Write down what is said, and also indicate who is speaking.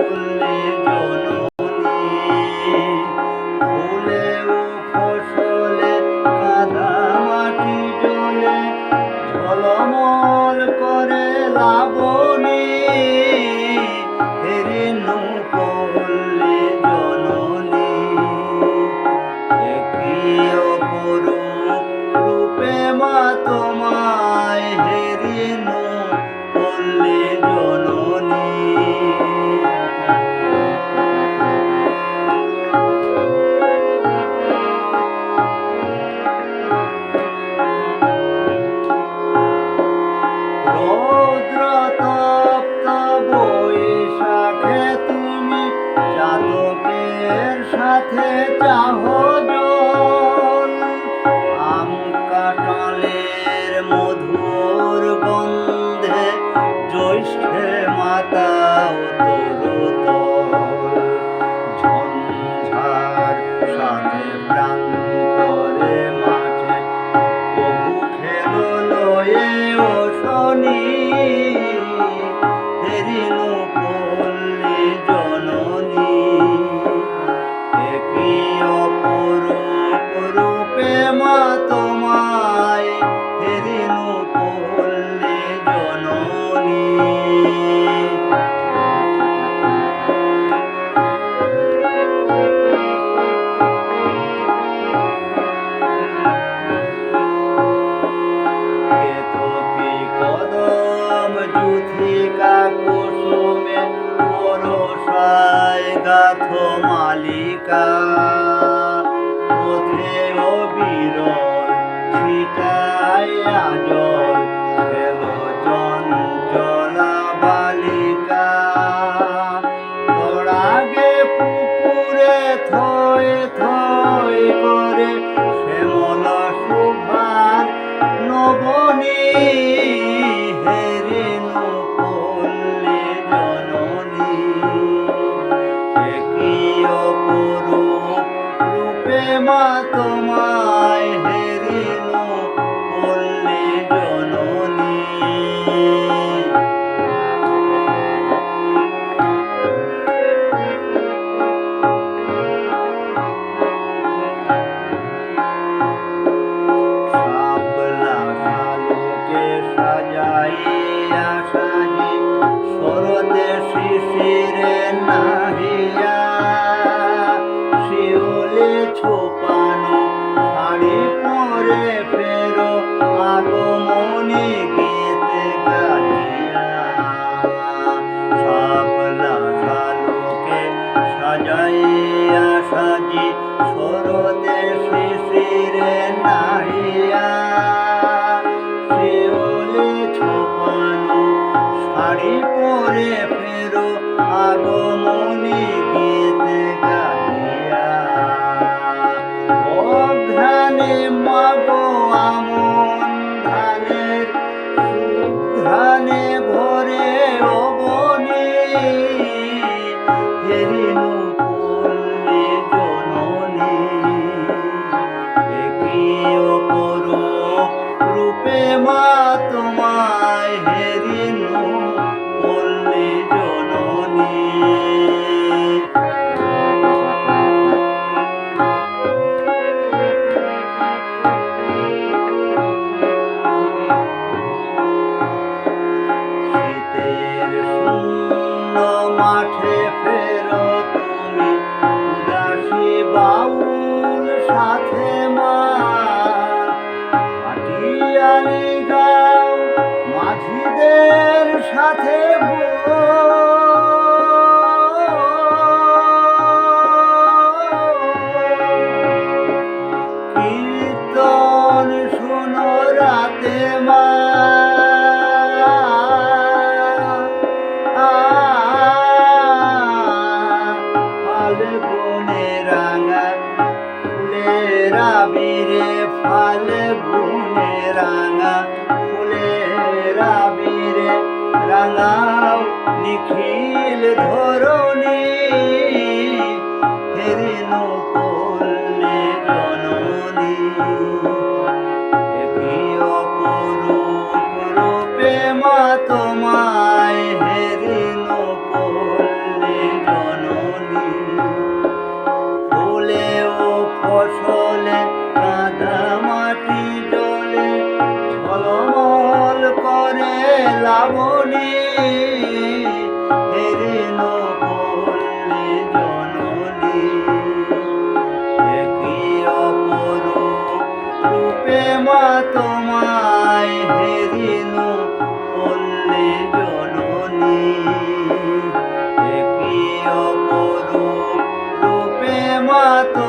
Speaker 1: পল্লী জননী। ফুলে ও ফসলে কাদা মাটি জলে ঝলমল করে লাবণী। হেরিনু পল্লী জননী। একই অপরূপ রূপে মা তোমায় হেরিনু পল্লী জননী। রৌদ্রতপ্ত বৈশাখে তুমি চাতকের সাথে চাহ জল। আম কাঁঠালের মধুর গন্ধে জ্যৈষ্ঠে মাতাও তরুতল। ঝঞ্ঝার সাথে প্রান্তরে মাঠে কবু খেলো লয়ে ও শনি। হেরিনু পল্লী জননী। একই অপরূপ রূপে মা তোমায় হেরিনু পল্লী জননী। কেতকী কদম যূথিকা কুসুমে বরষায় গাথো মালিকা। পথে অবিরল ছিটাইয়া জল খেলো চঞ্চলা বালিকা। তড়াগে পুকুরে থই থই করে শ্যামল শোভার নবনী। হেরিনু পল্লী জননী। একই অপরূপ রূপে মা তোমায় হেরিনু পল্লী জননী। শাপলা শালুকে সাজাইয়া সাজি শরতে শিশিরে নাহিয়া। শিউলি ছোপানো শাড়ি পরে ফেরো আগমনী গীত গাহিয়া। শাপলা শালুকে সাজাইয়া সাজি শরতে শিশিরে নাহিয়া। শিউলি ছোপানো শাড়ি পরে ফেরো আগমনী গীত গাহিয়া। অঘ্রাণে মাগো আমন ধানের সুঘ্রাণে ভরে অবনী। হেরিনু পল্লী জননী। একই অপরূপ রূপে মা তোমায় হেরিনু পল্লী জননী। শীতের শূন্য মাঠে ফেরো তুমি উদাসী বাউল সাথে মা। হাটিয়ালি গাও মাঝিদের সাথে কীর্তন শোনো রাতে মা। ফাল্গুনে রাঙা ফুলের আবিরে ফাল্গুনে রাঙা ফুলের আবিরে রাঙাও নিখিল ধরণী। হেরিনু পল্লী জননী। একই অপরূপ রূপে মা তোমায় হেরিনু পল্লী মা